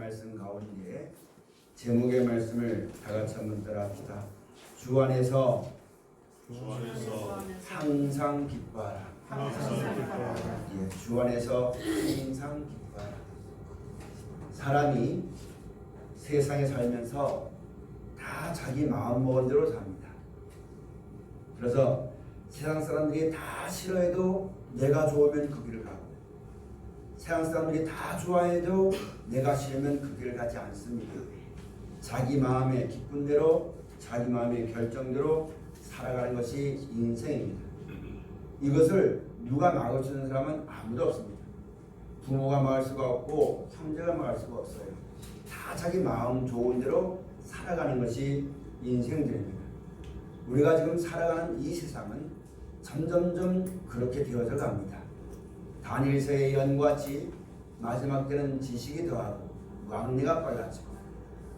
말씀 가운데 제목의 말씀을 다 같이 한번 따라합시다. 주 안에서 항상 기뻐하라. 예, 주 안에서 항상 기뻐하라. 사람이 세상에 살면서 다 자기 마음 먹은 대로 삽니다. 그래서 세상 사람들이 다 싫어해도 내가 좋으면 그 길을 가고, 세상 사람들이 다 좋아해도 내가 싫으면 그 길을 가지 않습니다. 자기 마음의 기쁜 대로, 자기 마음의 결정대로 살아가는 것이 인생입니다. 이것을 누가 막을 수 있는 사람은 아무도 없습니다. 부모가 막을 수가 없고 형제가 막을 수가 없어요. 다 자기 마음 좋은 대로 살아가는 것이 인생들입니다. 우리가 지금 살아가는 이 세상은 점점점 그렇게 되어져 갑니다. 다니엘서의 예언과 같이 마지막 때는 지식이 더하고 왕래가 빨라지고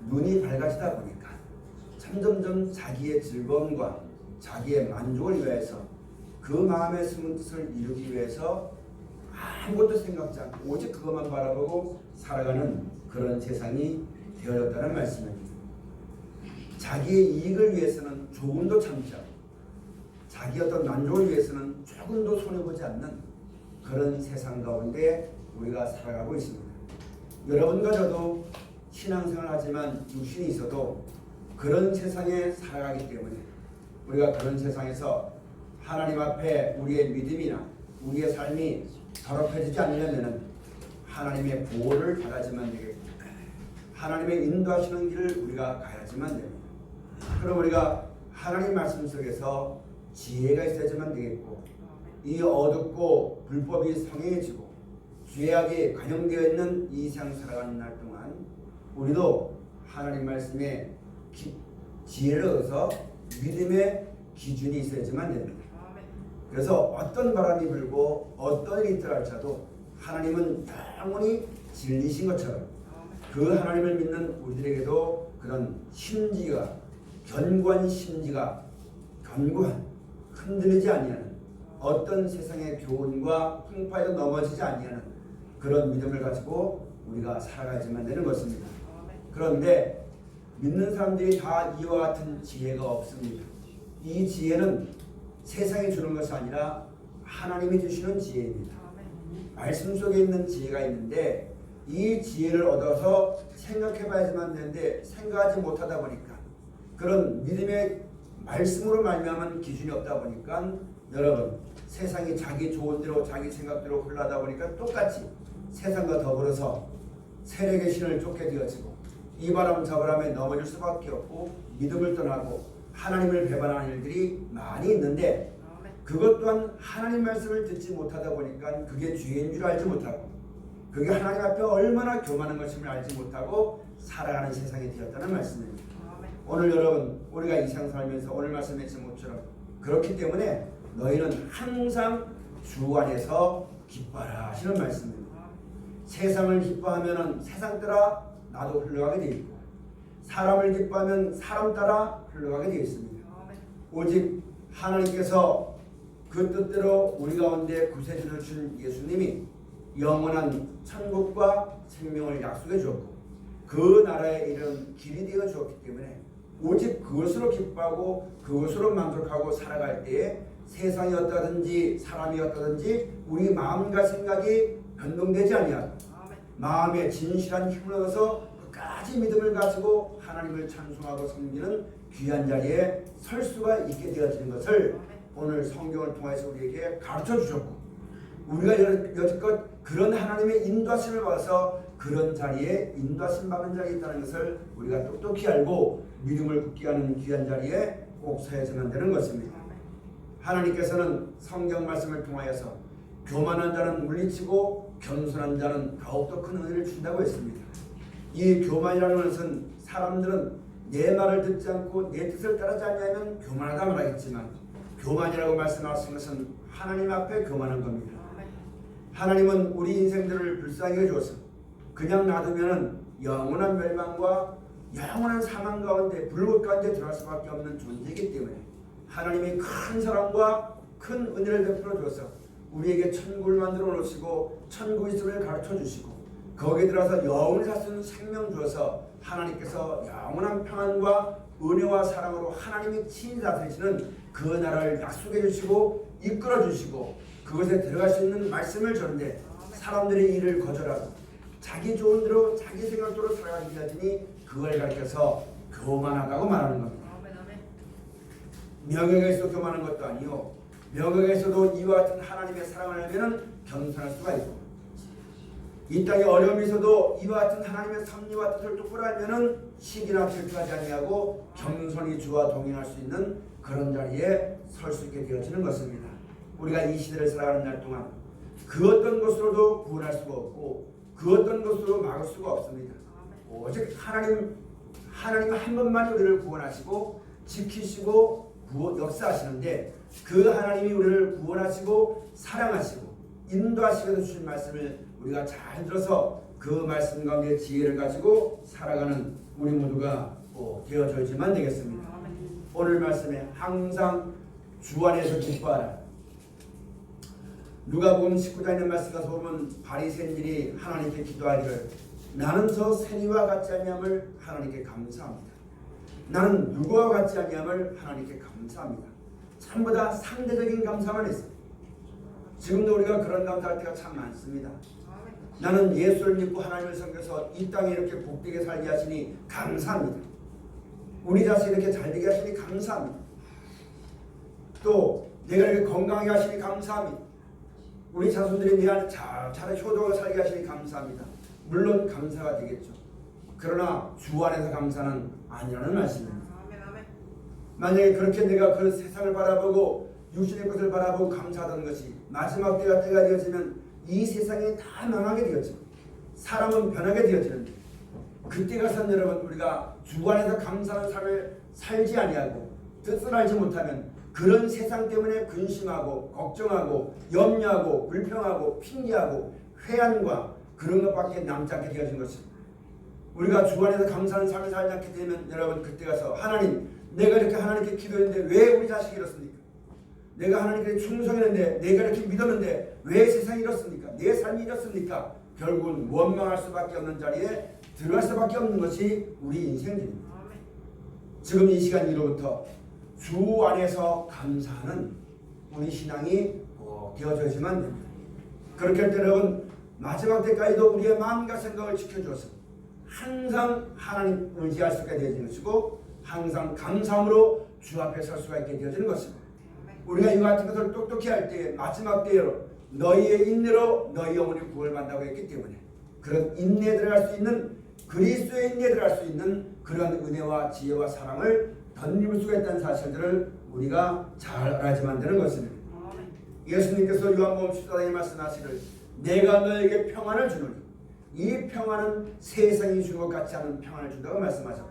눈이 밝아지다 보니까 점점점 자기의 즐거움과 자기의 만족을 위해서 그 마음에 숨은 뜻을 이루기 위해서 아무것도 생각지 않고 오직 그것만 바라보고 살아가는 그런 세상이 되어졌다는 말씀입니다. 자기의 이익을 위해서는 조금도 참지 않고 자기 어떤 만족을 위해서는 조금도 손해보지 않는 그런 세상 가운데 우리가 살아가고 있습니다. 여러분과 저도 신앙생활 하지만 육신이 있어도 그런 세상에 살아가기 때문에 우리가 그런 세상에서 하나님 앞에 우리의 믿음이나 우리의 삶이 더럽혀지지 않으려면 하나님의 보호를 받아야지만 되겠고, 하나님의 인도하시는 길을 우리가 가야지만 됩니다. 그럼 우리가 하나님 말씀 속에서 지혜가 있어야지만 되겠고, 이 어둡고 불법이 성행해지고 죄악이 관영되어 있는 이 세상 살아가는 날 동안 우리도 하나님 말씀에 지혜를 얻어서 믿음의 기준이 있어야지만 됩니다. 그래서 어떤 바람이 불고 어떤 일이 있더라 할지라도 하나님은 영원히 진리신 것처럼 그 하나님을 믿는 우리들에게도 그런 심지가, 견고한 심지가, 견고한 흔들리지 아니하는 어떤 세상의 교훈과 풍파에도 넘어지지 아니하는 그런 믿음을 가지고 우리가 살아가야지만 되는 것입니다. 그런데 믿는 사람들이 다 이와 같은 지혜가 없습니다. 이 지혜는 세상이 주는 것이 아니라 하나님이 주시는 지혜입니다. 말씀 속에 있는 지혜가 있는데 이 지혜를 얻어서 생각해 봐야지만 되는데 생각하지 못하다 보니까 그런 믿음의 말씀으로 말미암은 기준이 없다 보니까 여러분 세상이 자기 좋은 대로 자기 생각대로 흘러가다 보니까 똑같이 세상과 더불어서 세력의 신을 쫓게 되어지고 이 바람 저 바람에 넘어질 수밖에 없고 믿음을 떠나고 하나님을 배반하는 일들이 많이 있는데 그것 또한 하나님 말씀을 듣지 못하다 보니까 그게 죄인 줄 알지 못하고 그게 하나님 앞에 얼마나 교만한 것임을 알지 못하고 살아가는 세상이 되었다는 말씀입니다. 오늘 여러분 우리가 이 세상 살면서 오늘 말씀의 제목처럼 그렇기 때문에 너희는 항상 주 안에서 기뻐하라 하시는 말씀입니다. 세상을 기뻐하면 세상 따라 나도 흘러가게 되어 있고 사람을 기뻐하면 사람 따라 흘러가게 되어 있습니다. 오직 하나님께서 그 뜻대로 우리 가운데 구세주를 준 예수님이 영원한 천국과 생명을 약속해 주었고 그 나라에 이르는 길이 되어 주었기 때문에 오직 그것으로 기뻐하고 그것으로 만족하고 살아갈 때에 세상이 어떠든지 사람이 어떠든지 우리 마음과 생각이 변동되지 아니하고 마음에 진실한 힘을 얻어서 끝까지 믿음을 가지고 하나님을 찬송하고 섬기는 귀한 자리에 설 수가 있게 되어지는 것을 오늘 성경을 통해서 우리에게 가르쳐 주셨고 우리가 여지껏 그런 하나님의 인도하심을 받아서 그런 자리에 인도하심 받는 자리에 있다는 것을 우리가 똑똑히 알고 믿음을 굳게 하는 귀한 자리에 꼭 서야지만 되는 것입니다. 하나님께서는 성경 말씀을 통하여서 교만한 자는 물리치고 겸손한 자는 더욱더 큰 은혜를 준다고 했습니다. 이 교만이라는 것은 사람들은 내 말을 듣지 않고 내 뜻을 따르지 않으면 교만하다 말하겠지만 교만이라고 말씀하신 것은 하나님 앞에 교만한 겁니다. 하나님은 우리 인생들을 불쌍히 해주어서 그냥 놔두면 영원한 멸망과 영원한 사망 가운데 불꽃 가운데 들어갈 수밖에 없는 존재이기 때문에 하나님이 큰 사랑과 큰 은혜를 베풀어 주어서 우리에게 천국을 만들어 놓으시고 천국의 집을 가르쳐 주시고 거기에 들어서 영원히 살 수 있는 생명 주어서 하나님께서 영원한 평안과 은혜와 사랑으로 하나님이 친히 다스리시는 그 나라를 약속해 주시고 이끌어 주시고 그것에 들어갈 수 있는 말씀을 주는데 사람들의 일을 거절하고 자기 좋은 대로 자기 생각대로 살아가기 하더니 그걸 가르쳐서 교만하다고 말하는 겁니다. 명예에 있어 교만한 것도 아니요, 명예에 있어도 이와 같은 하나님의 사랑을 알면 겸손할 수가 있고, 이 땅에 어려움이 있어도 이와 같은 하나님의 섭리와 뜻을 똑바로 알면 시기나 질투하지 아니하고 겸손히 주와 동행할 수 있는 그런 자리에 설 수 있게 되어지는 것입니다. 우리가 이 시대를 살아가는 날 동안 그 어떤 것으로도 구원할 수가 없고 그 어떤 것으로 막을 수가 없습니다. 오직 하나님 한 분만이 우리를 구원하시고 지키시고 역사하시는데, 그 하나님이 우리를 구원하시고 사랑하시고 인도하시면서 주신 말씀을 우리가 잘 들어서 그 말씀 가운데 지혜를 가지고 살아가는 우리 모두가 되어져야지만 되겠습니다. 오늘 말씀에 항상 주 안에서 기뻐하라. 누가복음 19장에 있는 말씀 가서 보면 바리새인들이 하나님께 기도하기를 나는 저 세리와 같지 아니함을 하나님께 감사합니다. 나는 누구와 같지 아니함을 하나님께 감사합니다. 전부 다 상대적인 감사만 했습니다. 지금도 우리가 그런 감사할 때가 참 많습니다. 나는 예수를 믿고 하나님을 섬겨서 이 땅에 이렇게 복되게 살게 하시니 감사합니다. 우리 자식이 이렇게 잘되게 하시니 감사합니다. 또 내가 이렇게 건강하게 하시니 감사합니다. 우리 자손들이 내 안에 잘 효도가 살게 하시니 감사합니다. 물론 감사가 되겠죠. 그러나 주 안에서 감사는 아니라는 말씀입니다. 만약에 그렇게 내가 그 세상을 바라보고 육신의 것을 바라보고 감사하던 것이 마지막 때가 되어지면 이 세상이 다 망하게 되어지고 사람은 변하게 되어지는데, 그때 가서는 여러분 우리가 주 안에서 감사하는 삶을 살지 아니하고 뜻을 알지 못하면 그런 세상 때문에 근심하고 걱정하고 염려하고 불평하고 핑계하고 회한과 그런 것밖에 남지 않게 되어진 것입니다. 우리가 주 안에서 감사하는 삶을 살지 않게 되면 여러분 그때 가서 하나님, 내가 이렇게 하나님께 기도했는데 왜 우리 자식이 이렇습니까? 내가 하나님께 충성했는데, 내가 이렇게 믿었는데 왜 세상이 이렇습니까? 내 삶이 이렇습니까? 결국은 원망할 수밖에 없는 자리에 들어갈 수밖에 없는 것이 우리 인생입니다. 지금 이 시간 이로부터 주 안에서 감사하는 우리 신앙이 되어져야지만 됩니다. 그렇게 할 때 여러분 마지막 때까지도 우리의 마음과 생각을 지켜주어서 항상 하나님 의지할 수가 되어지는 것이고 항상 감사함으로 주 앞에 설 수가 있게 되어지는 것입니다. 우리가 이와 같은 것을 똑똑히 할 때 마지막 때로 너희의 인내로 너희 영혼이 구원받는다고 했기 때문에 그런 인내에 들어갈 수 있는, 그리스도의 인내에 들어갈 수 있는 그런 은혜와 지혜와 사랑을 덧입을 수가 있다는 사실들을 우리가 잘 알아야지만 되는 것입니다. 예수님께서 요한복음 14장에 말씀하시기를 내가 너에게 평안을 주노니 이 평안은 세상이 주는 것 같지 않은 평안을 준다고 말씀하셨고,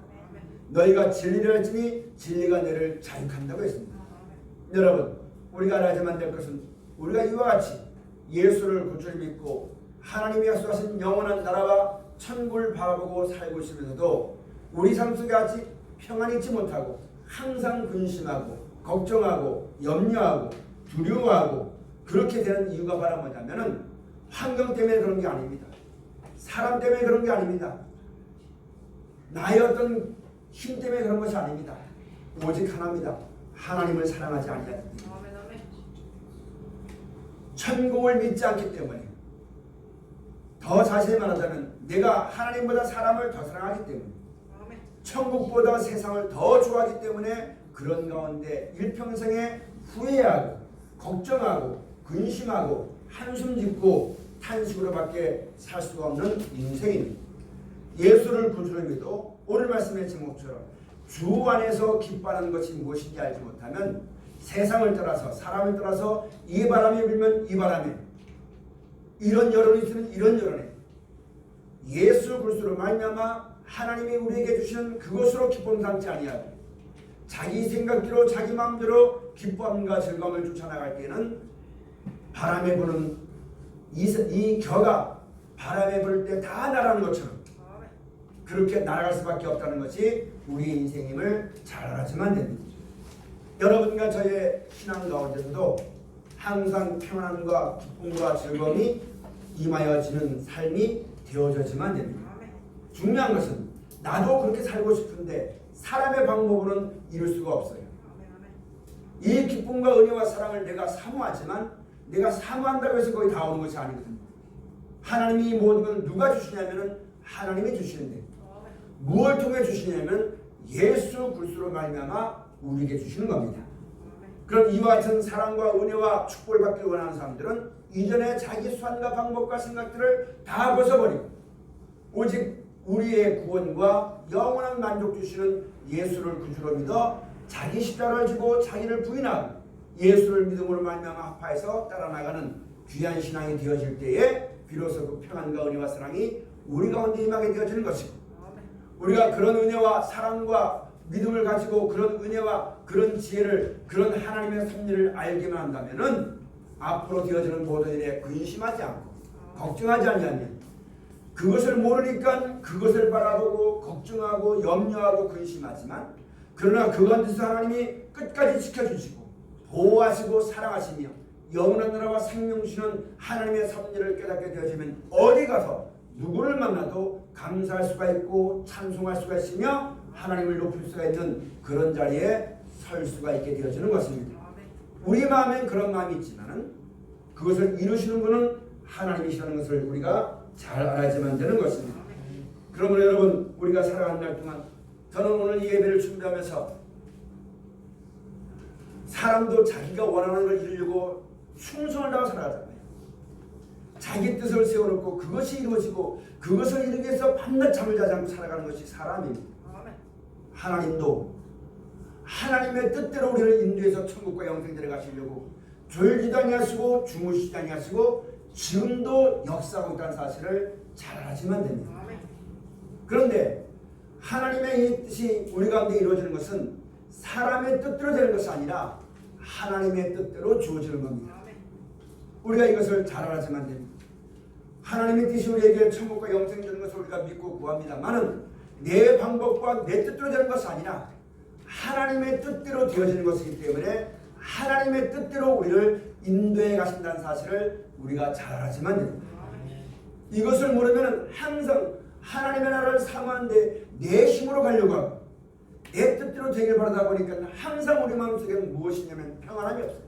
너희가 진리를 알지니 진리가 너를 자유한다고 했습니다. 여러분 우리가 알아야만 될 것은 우리가 이와 같이 예수를 구주를 믿고 하나님이 약속하신 영원한 나라와 천국을 바라보고 살고 있으면서도 우리 삶 속에 아직 평안이 있지 못하고 항상 근심하고 걱정하고 염려하고 두려워하고 그렇게 되는 이유가 바로 뭐냐면은 환경 때문에 그런 게 아닙니다. 사람 때문에 그런 게 아닙니다. 나의 어떤 힘 때문에 그런 것이 아닙니다. 오직 하나입니다. 하나님을 사랑하지 아니하기 때문에, 천국을 믿지 않기 때문에, 더 자세히 말하자면 내가 하나님보다 사람을 더 사랑하기 때문에, 천국보다 세상을 더 좋아하기 때문에 그런 가운데 일평생에 후회하고 걱정하고 근심하고 한숨 짓고 탄식으로밖에 살 수가 없는 인생입니다. 예수를 구주로 믿어 오늘 말씀의 제목처럼 주 안에서 기뻐하는 것이 무엇인지 알지 못하면 세상을 따라서 사람을 따라서 이 바람이 불면 이 바람에, 이런 여론이 있으면 이런 여론에 예수 그리스도로 말미암아 하나님이 우리에게 주시는 그것으로 기쁨 삼지 아니하고 자기 생각대로 자기 마음대로 기쁨과 즐거움을 쫓아나갈 때는 바람에 부는 이 겨가 바람에 불 때 다 날아가는 것처럼 그렇게 날아갈 수밖에 없다는 것이 우리 인생임을 잘 알아야만 됩니다. 여러분과 저의 신앙 가운데서도 항상 평안과 기쁨과 즐거움이 임하여지는 삶이 되어져야지만 됩니다. 중요한 것은 나도 그렇게 살고 싶은데 사람의 방법으로는 이룰 수가 없어요. 이 기쁨과 은혜와 사랑을 내가 사모하지만 내가 사모한다고 해서 거의 다 오는 것이 아니거든요. 하나님이 이 모든 것을 누가 주시냐면 하나님이 주시는데 무엇을 통해 주시냐면 예수 그리스도로 말미암아 우리에게 주시는 겁니다. 그럼 이와 같은 사랑과 은혜와 축복을 받기 원하는 사람들은 이전에 자기 수완과 방법과 생각들을 다 벗어버리고 오직 우리의 구원과 영원한 만족 주시는 예수를 구주로 믿어 자기 십자가를 지고 자기를 부인하고 예수를 믿음으로 말미암아 합하여서 따라나가는 귀한 신앙이 되어질 때에 비로소 그 평안과 은혜와 사랑이 우리 가운데 임하게 되어지는 것이고 우리가 그런 은혜와 사랑과 믿음을 가지고 그런 은혜와 그런 지혜를 그런 하나님의 섭리를 알기만 한다면은 앞으로 되어지는 모든 일에 근심하지 않고 걱정하지 않으면 그것을 모르니까 그것을 바라보고 걱정하고 염려하고 근심하지만 그러나 그 가운데서 하나님이 끝까지 지켜주시고 보호하시고 사랑하시며 영원한 나라와 생명 주시는 하나님의 섭리를 깨닫게 되어지면 어디 가서 누구를 만나도 감사할 수가 있고 찬송할 수가 있으며 하나님을 높일 수가 있는 그런 자리에 설 수가 있게 되어지는 것입니다. 우리 마음엔 그런 마음이 있지만 그것을 이루시는 분은 하나님이시라는 것을 우리가 잘 알아야지만 되는 것입니다. 그러므로 여러분 우리가 살아가는 날 동안 저는 오늘 이 예배를 준비하면서 사람도 자기가 원하는 걸 이루려고 충성을 다하고 살아가잖아요. 자기 뜻을 세워놓고 그것이 이루어지고 그것을 이루기 위해서 밤낮 잠을 자지 않고 살아가는 것이 사람입니다. 하나님도 하나님의 뜻대로 우리를 인도해서 천국과 영생들에 가시려고 졸지도 아니하시고 주무시지 아니하시고 지금도 역사하고 있다는 사실을 잘 알아야지만 됩니다. 그런데 하나님의 이 뜻이 우리 가운데 이루어지는 것은 사람의 뜻대로 되는 것이 아니라 하나님의 뜻대로 주어지는 겁니다. 우리가 이것을 잘 알아야지만 됩니다. 하나님의 뜻이 우리에게 천국과 영생 주는 것을 우리가 믿고 구합니다만은 내 방법과 내 뜻대로 되는 것이 아니라 하나님의 뜻대로 되어지는 것이기 때문에 하나님의 뜻대로 우리를 인도해 가신다는 사실을 우리가 잘 알아야지만 됩니다. 이것을 모르면 항상 하나님의 나라를 사모하는데 내 힘으로 가려고 하고 내 뜻대로 되길 바라다 보니까 항상 우리 마음속에 무엇이냐면 평안함이 없어요.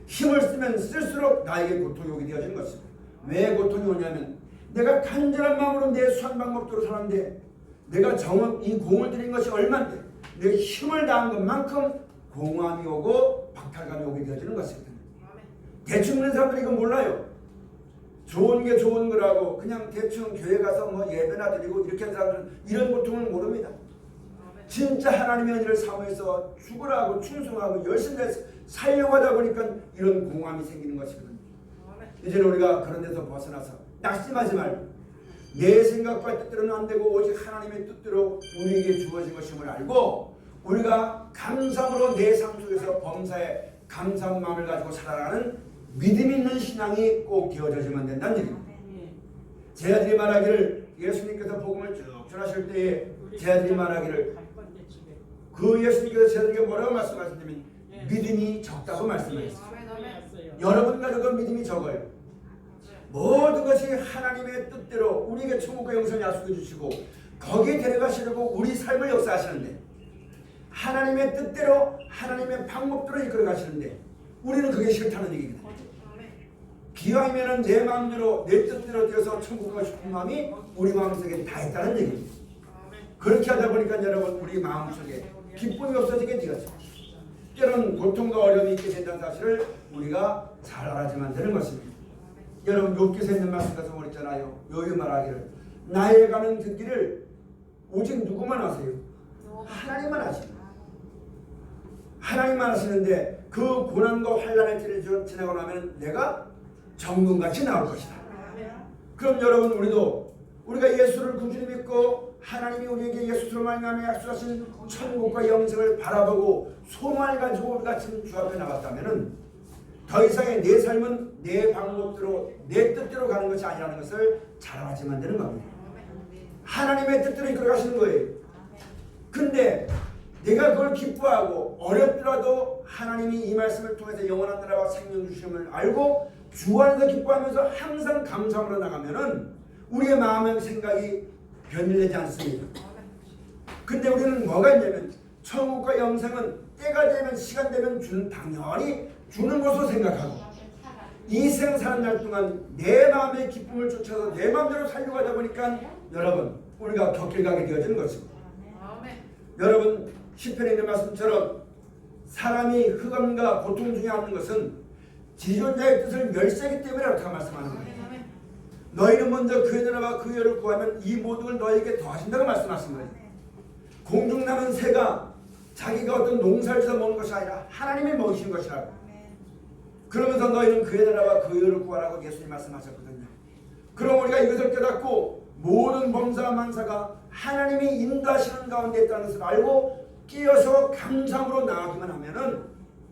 힘을 쓰면 쓸수록 나에게 고통이 오게 되어지는 것입니다. 왜 고통이 오냐면 내가 간절한 마음으로 내 수한 방법대로 사는데 내가 이 공을 들인 것이 얼마인데 내 힘을 다한 것만큼 공허함이 오고 박탈감이 오게 되어지는 것입니다. 대충 있는 사람들이 이거 몰라요. 좋은 게 좋은 거라고 그냥 대충 교회 가서 뭐 예배나 드리고 이렇게 하는 사람들은 이런 고통을 모릅니다. 진짜 하나님의 은혜를 사모해서 죽으라고 충성하고 열심히 살려고 하다 보니까 이런 공허함이 생기는 것이거든요. 이제는 우리가 그런 데서 벗어나서 낙심하지 말고 내 생각과 뜻대로는 안 되고 오직 하나님의 뜻대로 우리에게 주어진 것임을 알고 우리가 감사함으로 내 삶 속에서 범사에 감사한 마음을 가지고 살아가는 믿음 있는 신앙이 꼭 되어져야만 된다는 얘기입니다. 제 아들이 말하기를 예수님께서 복음을 쭉 전하실 때에 제 아들이 말하기를 그 예수님께서 제 아들에게 뭐라고 말씀하셨냐면 믿음이 적다고 말씀하셨어요. 여러분 가족은 믿음이 적어요. 모든 것이 하나님의 뜻대로 우리에게 천국과 영생을 약속해 주시고 거기에 데려가시려고 우리 삶을 역사하시는데 하나님의 뜻대로 하나님의 방법대로 이끌어 가시는데 우리는 그게 싫다는 얘기거든요. 기왕이면 내 마음대로 내 뜻대로 되어서 천국 가고 싶은 마음이 우리 마음속에 다 있다는 얘기입니다. 그렇게 하다 보니까 여러분 우리 마음속에 기쁨이 없어지게 되었죠. 때로는 고통과 어려움이 있게 된다는 사실을 우리가 잘 알아야만 되는 것입니다. 여러분 욥기서 있는 말씀 가서 그랬잖아요. 욥이 말하기를 나의 가는 그 길을 오직 누구만 아세요? 하나님만 아십니다. 하나님만 아시는데 그 고난과 환난의 길을 지나고 나면 내가 정금같이 나올 것이다. 그럼 여러분 우리가 예수를 구주로 믿고 하나님이 우리에게 예수로 말미암아 약속하신 천국과 영생을 바라보고 소망을 가지고 우리가 지금 주 앞에 나갔다면은 더 이상의 내 삶은 내 방법대로 내 뜻대로 가는 것이 아니라는 것을 잘 알아야만 되는 겁니다. 하나님의 뜻대로 이끌어 가시는 거예요. 근데 내가 그걸 기뻐하고 어렵더라도 하나님이 이 말씀을 통해서 영원한 나라와 생명 주심을 알고 주 안에서 기뻐하면서 항상 감사함으로 나가면은 우리의 마음의 생각이 변질되지 않습니다. 근데 우리는 뭐가 있냐면 천국과 영생은 때가 되면 시간 되면 당연히 주는 것으로 생각하고 이 생 사는 날 동안 내 마음의 기쁨을 쫓아서 내 마음대로 살려고 하다 보니까 여러분 우리가 곁길 가게 되어지는 것입니다. 여러분 시편에 있는 말씀처럼 사람이 흑암과 고통 중에 없는 것은 지존자의 뜻을 멸시하기 때문에 그렇게 말씀하는 거예요. 너희는 먼저 그의 나라와 그의 의를 구하면 이 모든 걸 너희에게 더하신다고 말씀하신 거예요. 공중 나는 새가 자기가 어떤 농사를 지어 먹는 것이 아니라 하나님이 먹이시는 것이라고. 그러면서 너희는 그의 나라와 그의 의를 구하라고 예수님 말씀하셨거든요. 그럼 우리가 이것을 깨닫고 모든 범사와 만사가 하나님이 인도하시는 가운데 있다는 것을 알고 끼어서 감사함으로 나아가기만 하면은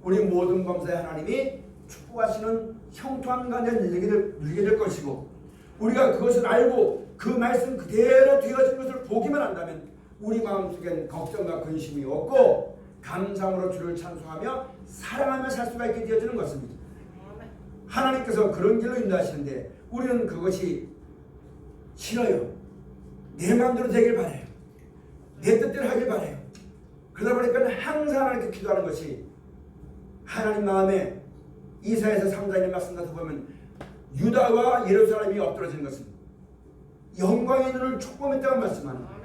우리 모든 범사의 하나님이 축복하시는 형통한 가운데 누리게 될 것이고, 우리가 그것을 알고 그 말씀 그대로 되어진 것을 보기만 한다면 우리 마음속엔 걱정과 근심이 없고 감사함으로 주를 찬송하며 사랑하며 살 수가 있게 되어지는 것입니다. 하나님께서 그런 길로 인도하시는데 우리는 그것이 싫어요. 내 마음대로 되길 바라요. 내 뜻대로 하길 바라요. 그러다 보니까 항상 하나님께 기도하는 것이, 하나님 마음에 이사야서 3장의 말씀 같은 보면 유다와 예루살렘이 엎드러지는 것은 영광의 눈을 촉범했다고 말씀하는 거예요.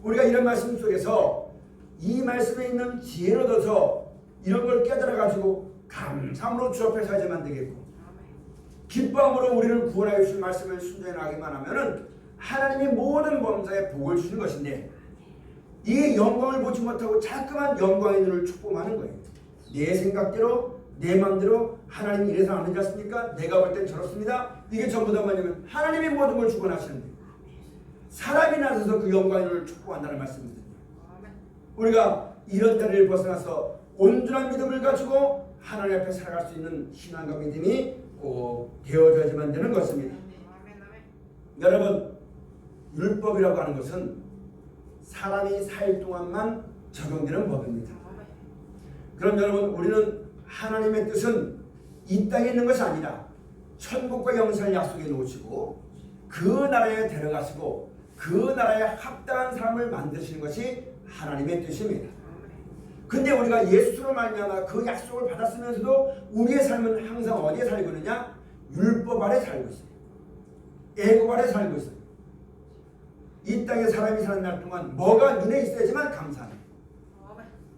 우리가 이런 말씀 속에서 이 말씀에 있는 지혜를 얻어서 이런 걸 깨달아가지고 감사함으로 주 앞에 서야만 되겠고, 기뻐함으로 우리를 구원하여 주신 말씀을 순종해 나가기만 하면은 하나님이 모든 범사에 복을 주시는 것인데, 이 영광을 보지 못하고 자꾸만 영광의 눈을 축복하는 거예요. 내 생각대로 내 마음대로 하나님이 이래서 안 하지 않습니까? 내가 볼 땐 저렇습니다. 이게 전부 다 뭐냐면 하나님이 모든 걸 주관하시는데 사람이 나서서 그 영광의 눈을 축복한다는 말씀입니다. 우리가 이런 자리를 벗어나서 온전한 믿음을 가지고 하나님 앞에 살아갈 수 있는 신앙과 믿음이 꼭 되어져야지만 되는 것입니다. 여러분, 율법이라고 하는 것은 사람이 살 동안만 적용되는 법입니다. 그럼 여러분, 우리는 하나님의 뜻은 이 땅에 있는 것이 아니라 천국과 영생을 약속해 놓으시고 그 나라에 데려가시고 그 나라에 합당한 사람을 만드시는 것이 하나님의 뜻입니다. 근데 우리가 예수로 말미암아 그 약속을 받았으면서도 우리의 삶은 항상 어디에 살고 있느냐? 율법 아래 살고 있어요. 애굽 아래 살고 있어요. 이 땅에 사람이 사는 날 동안 뭐가 눈에 있어야지만 감사합니다.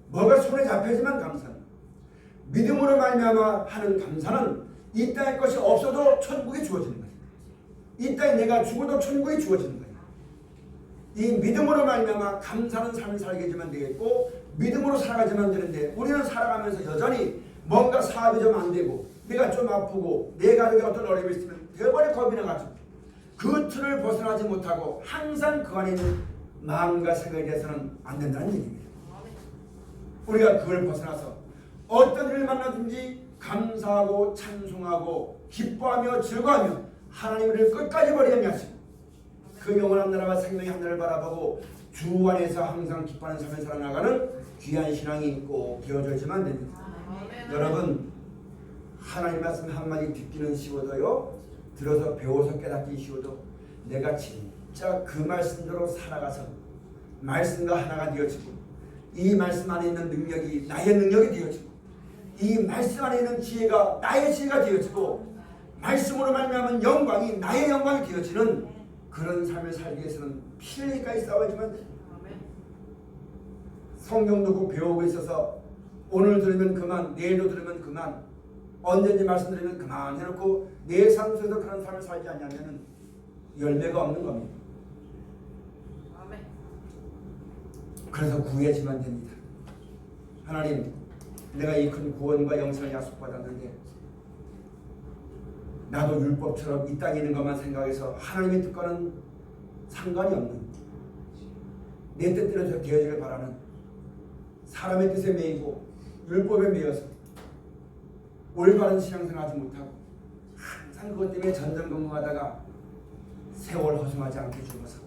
뭐가 손에 잡혀야지만 감사합니다. 믿음으로 말미암아 하는 감사는 이 땅의 것이 없어도 천국이 주어지는 거예요. 이 땅에 내가 죽어도 천국이 주어지는 거예요. 이 믿음으로 말미암아 감사하는 삶을 살게지만 되겠고, 믿음으로 살아가지만 되는데 우리는 살아가면서 여전히 뭔가 사업이 좀 안 되고 내가 좀 아프고 내 가족에 어떤 어려움이 있으면 대번에 겁이 나가지고 그 틀을 벗어나지 못하고 항상 그 안에 있는 마음과 생각에 대해서는 안 된다는 얘기입니다. 우리가 그걸 벗어나서 어떤 일을 만나든지 감사하고 찬송하고 기뻐하며 즐거워하며 하나님을 끝까지 버리지 하시고 그 영원한 나라와 생명의 하늘을 바라보고 주 안에서 항상 기뻐하는 삶을 살아나가는 귀한 신앙이 꼭 되어져야지만 됩니다. 여러분, 하나님 말씀 한마디 듣기는 쉬워도요, 들어서 배워서 깨닫기 쉬워도 내가 진짜 그 말씀대로 살아가서 말씀과 하나가 되어지고 이 말씀 안에 있는 능력이 나의 능력이 되어지고 이 말씀 안에 있는 지혜가 나의 지혜가 되어지고 말씀으로 말미암은 영광이 나의 영광이 되어지는 그런 삶을 살기 위해서는 필리까지 싸워야지만 돼. 성경 듣고 배우고 있어서 오늘 들으면 그만, 내일도 들으면 그만, 언제든지 말씀 들으면 그만 해놓고 내 삶 속에서 그런 삶을 살지 않냐면 열매가 없는 겁니다. 그래서 구해야지만 됩니다. 하나님, 내가 이 큰 구원과 영생을 약속받았는데 나도 율법처럼 이 땅에 있는 것만 생각해서 하나님의 뜻과는 상관이 없는 내 뜻대로 되어지길 바라는 사람의 뜻에 매이고 율법에 매여서 올바른 신앙생활 하지 못하고 항상 그것 때문에 전전긍긍하다가 세월 허송하지 않게 주어서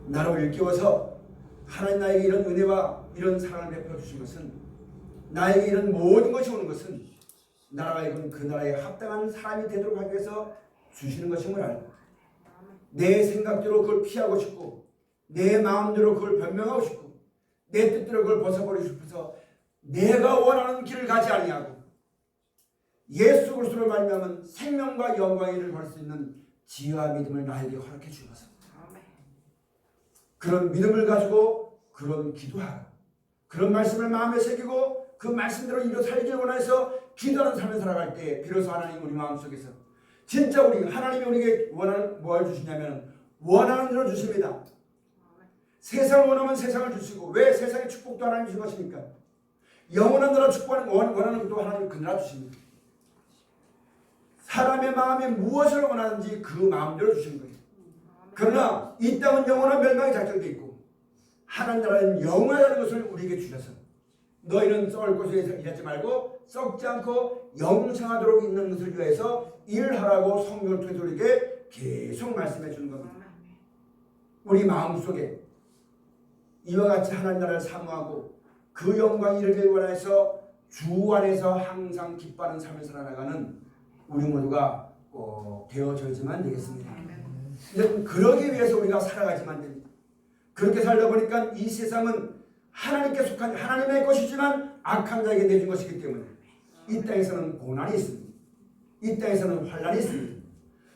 나로 일깨워서 하나님 나에게 이런 은혜와 이런 사랑을 베풀어 주신 것은, 나에게 이런 모든 것이 오는 것은 나라가 이건 그 나라에 합당한 사람이 되도록 하기 위해서 주시는 것임을 알고 내 생각대로 그걸 피하고 싶고 내 마음대로 그걸 변명하고 싶고 내 뜻대로 그걸 벗어버리고 싶어서 내가 원하는 길을 가지 아니하고 예수 그리스도로 말미암은 생명과 영광의 일을 걸 수 있는 지혜와 믿음을 나에게 허락해 주셔서 그런 믿음을 가지고 그런 기도하고 그런 말씀을 마음에 새기고 그 말씀대로 이루 살기를 원해서 기도하는 삶을 살아갈 때 비로소 하나님 우리 마음속에서 진짜 우리 하나님이 우리에게 원하는 뭘 주시냐면 원하는 대로 주십니다. 세상을 원하면 세상을 주시고 왜 세상의 축복도 하나님 주신 것입니까? 영원한 나라 축복하는 원하는 것도 하나님 그 나라 주십니다. 사람의 마음이 무엇을 원하는지 그 마음대로 주시는 거예요. 그러나 이 땅은 영원한 멸망이 작정되어 있고 하나님 나라는 영원하다는 것을 우리에게 주셔서 너희는 썩을 곳에 일하지 말고 썩지 않고 영생하도록 있는 것을 위해서 일하라고 성경을 통해서 우리에게 계속 말씀해 주는 겁니다. 우리 마음속에 이와 같이 하나님 나라를 사모하고 그 영광이 이르길 원해서 주 안에서 항상 기뻐하는 삶을 살아나가는 우리 모두가 꼭 되어져야지만 되겠습니다. 그러기 위해서 우리가 살아가지만 됩니다. 그렇게 살다 보니까 이 세상은 하나님께 속한 하나님의 것이지만 악한 자에게 내준 것이기 때문에 이 땅에서는 고난이 있습니다. 이 땅에서는 환난이 있습니다.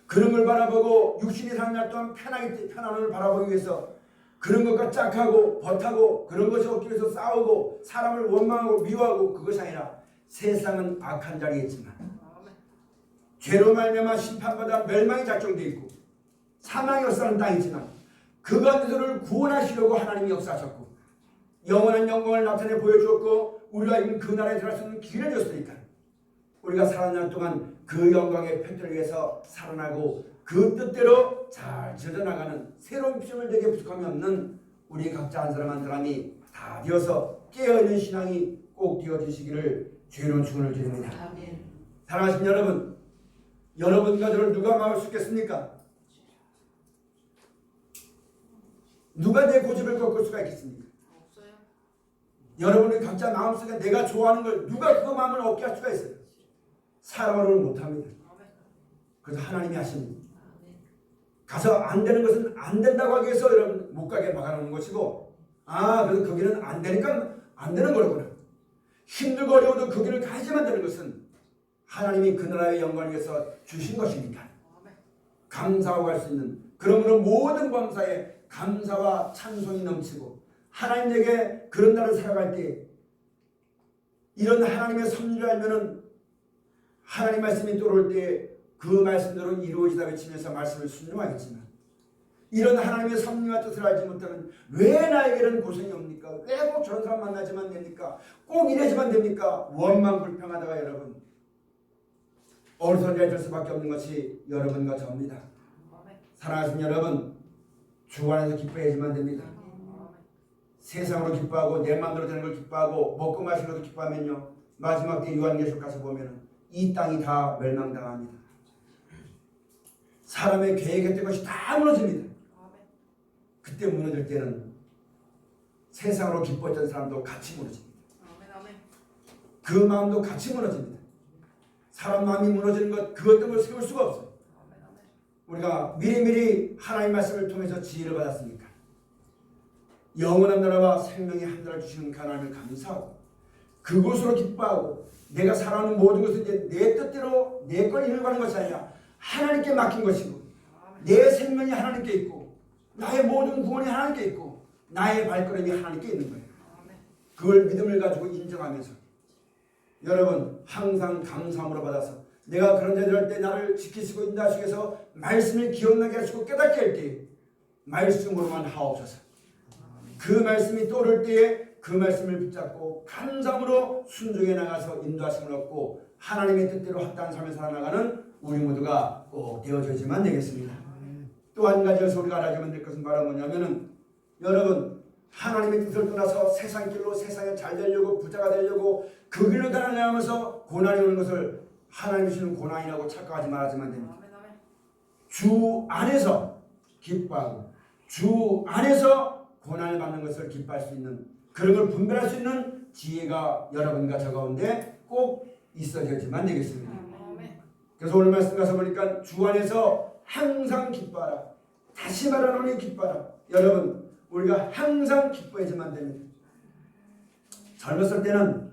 그런 걸 바라보고 육신이 사는 날 동안 편안함을 바라보기 위해서 그런 것과 짝하고 버타고 그런 것이 없기 위해서 싸우고 사람을 원망하고 미워하고 그것이 아니라 세상은 악한 자리겠지만 죄로 말미암아 심판받아 멸망이 작정되어 있고 사망이 역사하는 땅이지만 그 가운데서를 구원하시려고 하나님이 역사하셨고 영원한 영광을 나타내 보여주었고 우리가 이미 그 나라에 들어갈 수 있는 길을 줬으니까 우리가 살아난 날 동안 그 영광의 편들을 위해서 살아나고 그 뜻대로 잘 젖어나가는 새로운 피조물 되게 부족함이 없는 우리 각자 한 사람 한 사람이 다 되어서 깨어있는 신앙이 꼭 되어주시기를 주의로운 축원을 드립니다. 사랑하신 여러분, 여러분과 저를 누가 막을 수 있겠습니까? 누가 내 고집을 꺾을 수가 있겠습니까? 없어요. 여러분이 각자 마음속에 내가 좋아하는 걸 누가 그 마음을 얻게 할 수가 있어요? 사람으로는 못합니다. 그래서 하나님이 하십니다. 가서 안 되는 것은 안 된다고 하기 위해서 여러분 못 가게 막아놓는 것이고 그래서 그 길은 안 되니까 안 되는 거구나. 힘들고 어려워도 그 길을 가야지만 되는 것은 하나님이 그 나라의 영광을 위해서 주신 것이니까 감사하고 갈 수 있는 그러므로 모든 범사에 감사와 찬송이 넘치고 하나님에게 그런 날을 살아갈 때 이런 하나님의 섭리를 알면은 하나님 말씀이 떠오를 때 그 말씀대로 이루어지다 외치면서 말씀을 순종하겠지만 이런 하나님의 섭리와 뜻을 알지 못하면 왜 나에게는 고생이 옵니까? 왜 꼭 저런 사람 만나지만 됩니까? 꼭 이래지만 됩니까? 원망 불평하다가 여러분 어리석어질 수밖에 없는 것이 여러분과 저입니다. 사랑하신 여러분, 주 안에서 기뻐해야지만 됩니다. 세상으로 기뻐하고 내 마음대로 되는 걸 기뻐하고 먹고 마시는 것도 기뻐하면요 마지막 때 요한계시록 가서 보면 이 땅이 다 멸망당합니다. 사람의 계획했던 것이 다 무너집니다. 그때 무너질 때는 세상으로 기뻤던 사람도 같이 무너집니다. 그 마음도 같이 무너집니다. 사람 마음이 무너지는 것 그 어떤 걸 세울 수가 없어요. 우리가 미리미리 하나님 말씀을 통해서 지혜를 받았으니까 영원한 나라와 생명의 한 나라를 주시는 하나님을 감사하고 그곳으로 기뻐하고 내가 살아가는 모든 것은 이제 내 뜻대로 내 걸 이루어가는 것이 아니라 하나님께 맡긴 것이고 내 생명이 하나님께 있고 나의 모든 구원이 하나님께 있고 나의 발걸음이 하나님께 있는 거예요. 그걸 믿음을 가지고 인정하면서 여러분 항상 감사함으로 받아서 내가 그런 자들 할 때 나를 지키시고 인도하시면서 말씀을 기억나게 하시고 깨닫게 할 때 말씀으로만 하옵소서. 그 말씀이 떠오를 때에 그 말씀을 붙잡고 감사함으로 순종해 나가서 인도하심을 얻고 하나님의 뜻대로 합당한 삶을 살아나가는 우리 모두가 꼭 되어져야지만 되겠습니다. 또 한 가지에서 우리가 알아야만 될 것은 바로 뭐냐면은 여러분 하나님의 뜻을 떠나서 세상 길로 세상에 잘 되려고 부자가 되려고 그 길로 달아나면서 고난이 오는 것을 하나님이 주는 고난이라고 착각하지 말아야지만 됩니다. 주 안에서 기뻐하고 주 안에서 고난을 받는 것을 기뻐할 수 있는 그런 걸 분별할 수 있는 지혜가 여러분과 저 가운데 꼭 있어야지만 되겠습니다. 그래서 오늘 말씀 가서 보니까 주 안에서 항상 기뻐하라. 다시 말하노니 기뻐하라. 여러분, 우리가 항상 기뻐해야만 됩니다. 젊었을 때는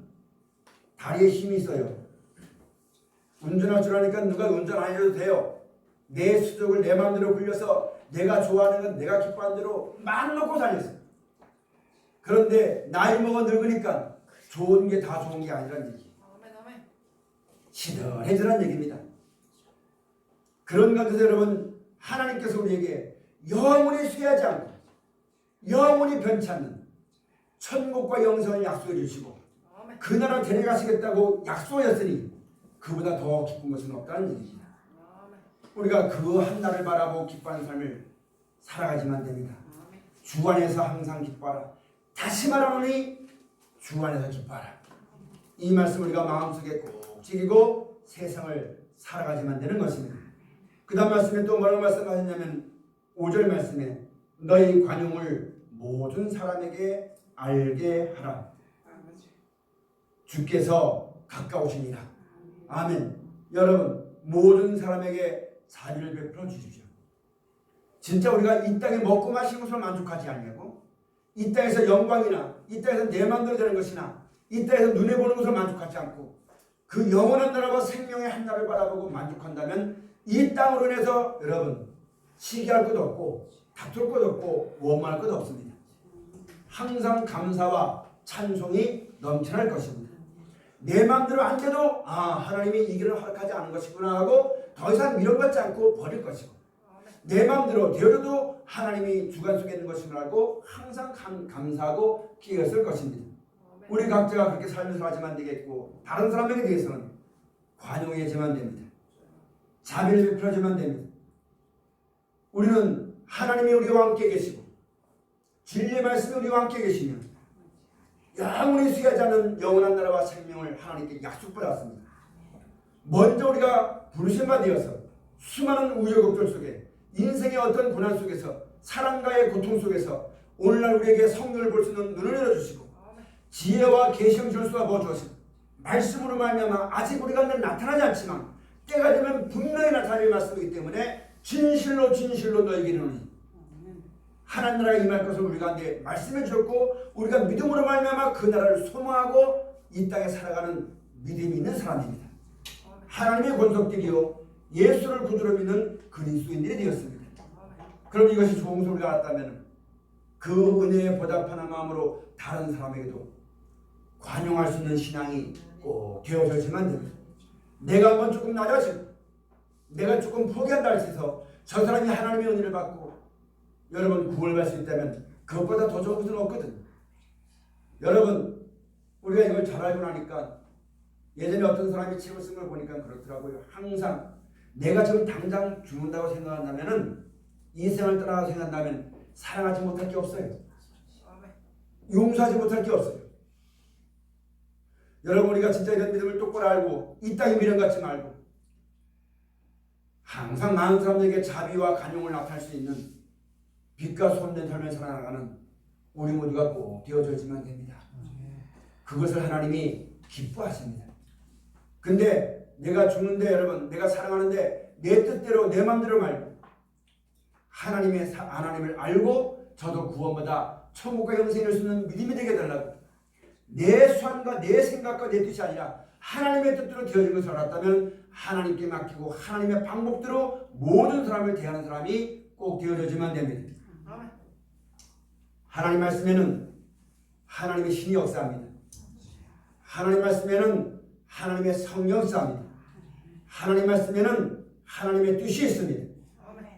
다리에 힘이 있어요. 운전할 줄 아니까 누가 운전 안 해도 돼요. 내 수족을 내 마음대로 굴려서 내가 좋아하는 건 내가 기뻐하는 대로 막 놓고 다녔어요. 그런데 나이 먹어 늙으니까 좋은 게 다 좋은 게 아니란 얘기. 시들해지란 얘기입니다. 그런 가운데서 여러분, 하나님께서 우리에게 영원히 쇠하지 않고 영원히 변치 않는 천국과 영생을 약속해 주시고 그 나라 데려가시겠다고 약속하셨으니 그보다 더 기쁜 것은 없다는 얘기입니다. 우리가 그 한 날을 바라보고 기뻐하는 삶을 살아가지만 됩니다. 주 안에서 항상 기뻐하라. 다시 말하노니 주 안에서 기뻐하라. 이 말씀 우리가 마음속에 꼭 지키고 세상을 살아가지만 되는 것입니다. 그 다음 말씀에 또 뭐라고 말씀하셨냐면 5절 말씀에 너희 관용을 모든 사람에게 알게 하라. 주께서 가까우시니라. 아멘. 여러분, 모든 사람에게 자비를 베풀어 주십시오. 진짜 우리가 이 땅에 먹고 마시는 것으로 만족하지 않냐고, 이 땅에서 영광이나 이 땅에서 내 마음대로 되는 것이나 이 땅에서 눈에 보는 것으로 만족하지 않고 그 영원한 나라와 생명의 한 나라를 바라보고 만족한다면 이 땅으로 인해서 여러분 시기할 것도 없고 다툴 것도 없고 원망할 것도 없습니다. 항상 감사와 찬송이 넘쳐날 것입니다. 내 마음대로 안 돼도 하나님이 이 길을 허락하지 않은 것이구나 하고 더 이상 밀어받지 않고 버릴 것이고, 내 마음대로 되어도 하나님이 주관 속에 있는 것임을 알고 항상 감사하고 기회를 것입니다. 우리 각자가 그렇게 살면서 하지만 되겠고, 다른 사람에게 대해서는 관용해야지만 됩니다. 자비를 베풀어야지만 됩니다. 우리는 하나님이 우리와 함께 계시고 진리의 말씀이 우리와 함께 계시며 영원히 쇠하지 않는 영원한 나라와 생명을 하나님께 약속받았습니다. 먼저 우리가 부르심바 되어서 수많은 우여곡절 속에 인생의 어떤 고난 속에서 사랑과의 고통 속에서 오늘날 우리에게 성령을 볼 수 있는 눈을 열어주시고 지혜와 계시를 주시고 부어주시고 말씀으로 말미암아 아직 우리가 나타나지 않지만 때가 되면 분명히 나타날 말씀이기 때문에 진실로 진실로 너희에게 이르노니 하나님 나라가 임할 것을 우리가 말씀해 주셨고 우리가 믿음으로 말미암아 그 나라를 소망하고 이 땅에 살아가는 믿음이 있는 사람입니다. 하나님의 권속들이요 예수를 구주로 믿는 그리스도인들이 되었습니다. 그럼 이것이 좋은 소리가 났다면 그 은혜에 보답하는 마음으로 다른 사람에게도 관용할 수 있는 신앙이 꼭 되어져야지만 됩니다. 내가 한번 조금 낮아지고 내가 조금 포기한다 할지서 저 사람이 하나님의 은혜를 받고 여러분 구원을 받을 수 있다면 그것보다 더 좋은 것은 없거든. 여러분 우리가 이걸 잘 알고 나니까 예전에 어떤 사람이 책을 쓴 걸 보니까 그렇더라고요. 항상 내가 지금 당장 죽는다고 생각한다면 이 세상을 떠나가서 생각한다면 사랑하지 못할 게 없어요. 용서하지 못할 게 없어요. 여러분 우리가 진짜 이런 믿음을 똑바로 알고 이 땅의 미련 갖지 말고 항상 많은 사람들에게 자비와 간용을 나타낼 수 있는 빛과 소금된 삶을 살아나가는 우리 모두가 꼭 되어져야지만 됩니다. 그것을 하나님이 기뻐하십니다. 근데 내가 죽는데 여러분 내가 사랑하는데 내 뜻대로 내 마음대로 말고 하나님을 알고 저도 구원받아 천국과 영생을 수 있는 믿음이 되게 해달라고 내 수완과 내 생각과 내 뜻이 아니라 하나님의 뜻대로 되어진 것을 알았다면 하나님께 맡기고 하나님의 방법대로 모든 사람을 대하는 사람이 꼭 되어져야지만 됩니다. 하나님 말씀에는 하나님의 신이 역사합니다. 하나님 말씀에는 하나님의 성령 역사합니다. 하나님 말씀에는 하나님의 뜻이 있습니다.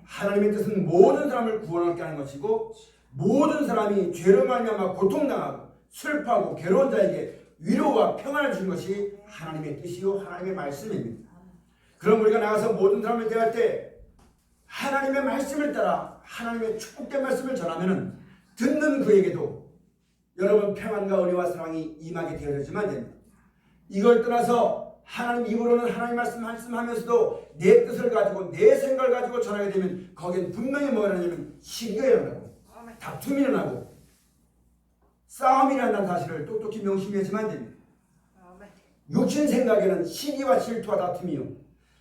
하나님의 뜻은 모든 사람을 구원하게 하는 것이고 모든 사람이 죄로 말미암아 고통당하고 슬퍼하고 괴로운 자에게 위로와 평안을 주는 것이 하나님의 뜻이요 하나님의 말씀입니다. 그럼 우리가 나가서 모든 사람을 대할 때 하나님의 말씀을 따라 하나님의 축복된 말씀을 전하면 듣는 그에게도 여러분 평안과 은혜와 사랑이 임하게 되어지만 됩니다. 이걸 떠나서 하나님 입으로는 하나님 말씀하면서도 내 뜻을 가지고 내 생각을 가지고 전하게 되면 거기엔 분명히 뭐가 일어나냐면 시기가 일어나고 다툼이 일어나고 싸움이 일어난다는 사실을 똑똑히 명심해야지만 됩니다. 육신 생각에는 시기와 질투와 다툼이요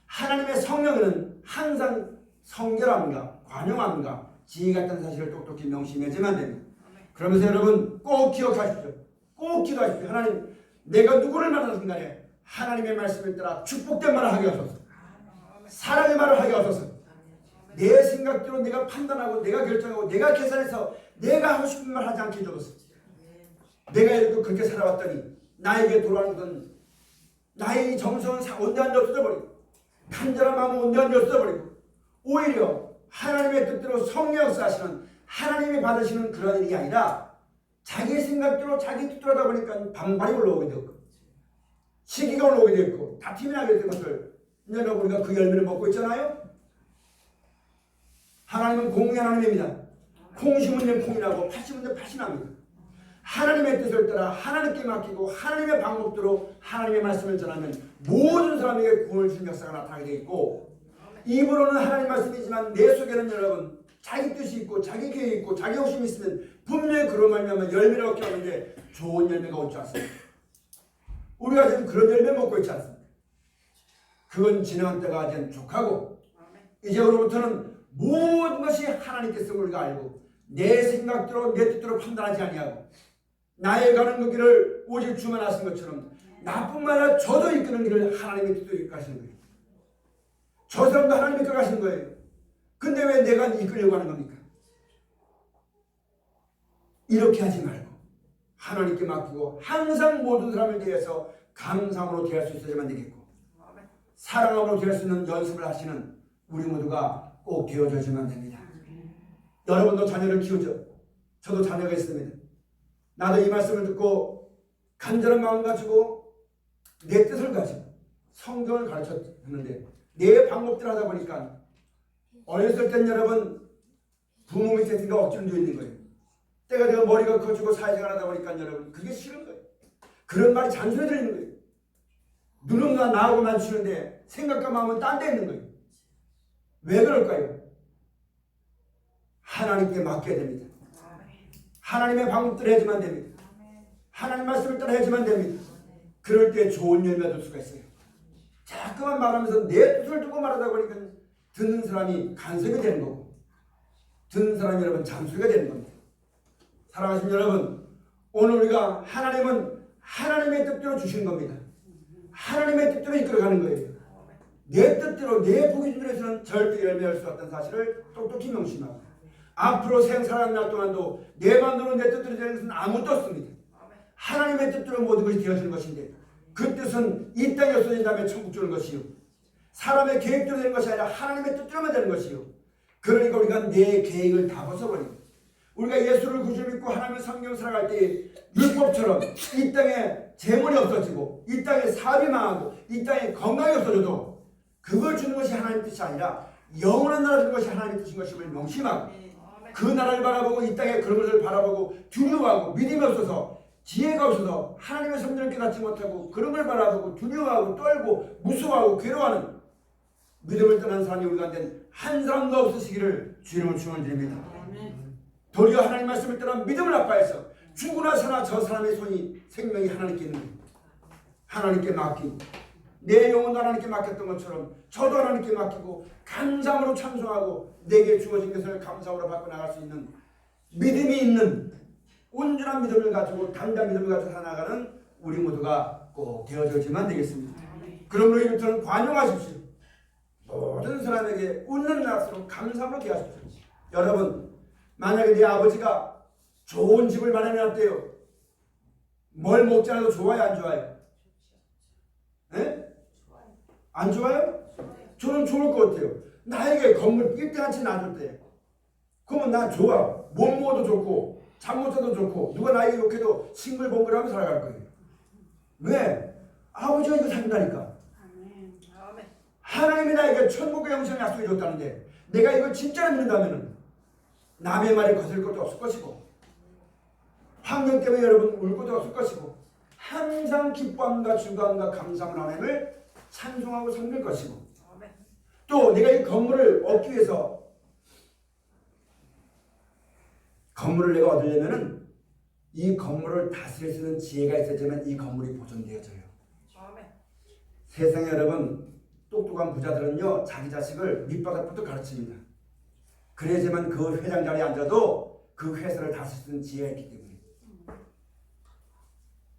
하나님의 성령에는 항상 성결함과 관용함과 지혜 같은 사실을 똑똑히 명심해야지만 됩니다. 그러면서 여러분 꼭 기억하십시오. 꼭 기도하십시오. 하나님, 내가 누구를 만나는 순간에 하나님의 말씀을 따라 축복된 말을 하게 하소서. 사랑의 말을 하게 하소서. 내 생각대로 내가 판단하고 내가 결정하고 내가 계산해서 내가 하고 싶은 말 하지 않게 해줘서 내가 이렇게 그렇게 살아왔더니 나에게 돌아오는 것은 나의 정성은 온데한데 없어져버리고 간절한 마음은 온데한데 없어져버리고 오히려 하나님의 뜻대로 성령 역사하시는 하나님이 받으시는 그런 일이 아니라 자기 생각대로 자기 뜻대로 하다 보니까 반발이 올라오게 되었고 시기가 올라오게 되었고 다툼이 나게 된 것을 여러분 우리가 그 열매를 먹고 있잖아요. 하나님은 공의 하나님입니다. 콩 심은 데는 콩이 나고 팥 심은 데는 팥이 납니다. 하나님의 뜻을 따라 하나님께 맡기고 하나님의 방법대로 하나님의 말씀을 전하면 모든 사람에게 구원을 주는 역사가 나타나게 되어 있고 입으로는 하나님 말씀이지만 내 속에는 여러분 자기 뜻이 있고 자기 계획이 있고 자기 욕심이 있으면 분명히 그런 말이면 열매를 얻게 하는데 좋은 열매가 오지 않습니다. 우리가 지금 그런 열매 먹고 있지 않습니까? 그건 지나간 때가 이제 족하고 이제로부터는 모든 것이 하나님께서 우리가 알고 내 생각대로 내 뜻대로 판단하지 아니하고 나의 가는 그 길을 오직 주만 하신 것처럼 나뿐만 아니라 저도 이끄는 길을 하나님의 뜻대로 이끌어가시는 거예요. 저 사람도 하나님이 이끌어가시는 거예요. 근데 왜 내가 이끌려고 하는 겁니까? 이렇게 하지 말고 하나님께 맡기고 항상 모든 사람을 대해서 감사함으로 대할 수 있어야만 되겠고 사랑함으로 대할 수 있는 연습을 하시는 우리 모두가 꼭 되어져야만 됩니다. 여러분도 자녀를 키우죠. 저도 자녀가 있습니다. 나도 이 말씀을 듣고 간절한 마음 가지고 내 뜻을 가지고 성경을 가르쳤는데 내 방법대로 하다 보니까 어렸을 땐 여러분 부모 밑에 있으니까 억지로 누워 있는 거예요. 때가 되어 머리가 커지고 사회생활 하다 보니까 여러분 그게 싫은 거예요. 그런 말이 잔소리 들리는 거예요. 누군가 나하고 맞추는데 생각과 마음은 딴 데 있는 거예요. 왜 그럴까요? 하나님께 맡겨야 됩니다. 하나님의 방법대로 해야지만 됩니다. 하나님 말씀을 따라 해야지만 됩니다. 그럴 때 좋은 열매 얻을 수가 있어요. 자꾸만 말하면서 내 뜻을 두고 말하다 보니까 듣는 사람이 간섭이 되는 거고 듣는 사람이 여러분 잔소리가 되는 겁니다. 사랑하신 여러분, 오늘 우리가 하나님은 하나님의 뜻대로 주신 겁니다. 하나님의 뜻대로 이끌어가는 거예요. 내 뜻대로 내 보기 중에서는 절대 열매할 수 없다는 사실을 똑똑히 명심하고 앞으로 생사하는 날 동안도 내 마음대로 내 뜻대로 되는 것은 아무것도 없습니다. 하나님의 뜻대로 모든 것이 되어지는 것인데 그 뜻은 이 땅에 없어진 다음에 천국 주는 것이요 사람의 계획대로 되는 것이 아니라 하나님의 뜻대로만 되는 것이요 그러니까 우리가 내 계획을 다 벗어버리고 우리가 예수를 구주로 믿고 하나님의 성경 살아갈 때 율법처럼 이 땅에 재물이 없어지고 이 땅에 사업이 망하고 이 땅에 건강이 없어져도 그걸 주는 것이 하나님의 뜻이 아니라 영원한 나라 주는 것이 하나님의 뜻인 것임을 명심하고 그 나라를 바라보고 이 땅에 그런 것을 바라보고 두려워하고 믿음이 없어서 지혜가 없어서 하나님의 성령을 깨닫지 못하고 그런 걸 바라보고 두려워하고 떨고 무서워하고 괴로워하는 믿음을 떠난 사람이 우리 가운데 한 사람도 없으시기를 주님을 축원드립니다. 도리어 하나님 말씀을 떠나 믿음을 아파해서 죽으나 사나 저 사람의 손이 생명이 하나님께 있는 거예요. 하나님께 맡기고 내 영혼도 하나님께 맡겼던 것처럼 저도 하나님께 맡기고 감사함으로 찬송하고 내게 주어진 것을 감사함으로 받고 나갈 수 있는 믿음이 있는 온전한 믿음을 가지고 당당 믿음을 가지고 살아가는 우리 모두가 꼭 되어져야만 되겠습니다. 그러므로 이부터는 관용하십시오. 모든 사람에게 웃는 낯으로 감사함으로 대하십시오. 여러분, 만약에 내 아버지가 좋은 집을 마련해놨대요. 뭘 먹지 않아도 좋아요, 안 좋아요? 네? 안 좋아요? 저는 좋을 것 같아요. 나에게 건물 1등한치 놔줬대. 그러면 난 좋아. 못 먹어도 좋고 잠 못 자도 좋고 누가 나에게 욕해도 싱글벙글하며 살아갈 거예요. 왜? 아버지가 이거 산다니까. 하나님이 나에게 천국의 영생을 약속해 줬다는데 내가 이걸 진짜로 믿는다면 남의 말에 거슬 것도 없을 것이고 환경 때문에 여러분 울 것도 없을 것이고 항상 기뻐함과 즐거움과 감사함을 하나님을 찬송하고 섬길 것이고 또 내가 이 건물을 얻기 위해서 건물을 내가 얻으려면은 이 건물을 다스릴 수 있는 지혜가 있어야지만 이 건물이 보존되어져요. 세상에 여러분 똑똑한 부자들은요 자기 자식을 밑바닥부터 가르칩니다. 그래야지만 그 회장 자리에 앉아도 그 회사를 다스릴 수 있는 지혜가 있기 때문에.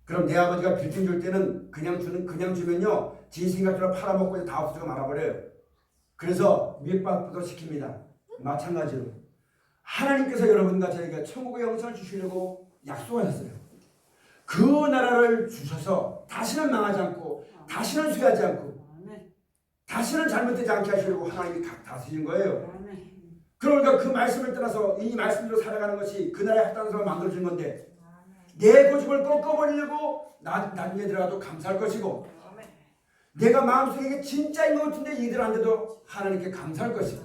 그럼 내 아버지가 빌딩 줄 때는 그냥 주면요 지 생각대로 팔아먹고 다 없어지고 말아버려요. 그래서 밑밥도 시킵니다. 마찬가지로 하나님께서 여러분과 저에게 천국의 영생을 주시려고 약속하셨어요. 그 나라를 주셔서 다시는 망하지 않고 다시는 쇠하지 않고 다시는 잘못되지 않게 하시려고 하나님이 다스리신 거예요. 그러니까 그 말씀을 따라서 이 말씀대로 살아가는 것이 그 나라의 합당한 사람을 만들어준 건데 내 고집을 꺾어버리려고 나중에 들어가도 감사할 것이고 내가 마음속에 이게 진짜인 것 같은데 이들한테도 하나님께 감사할 것이고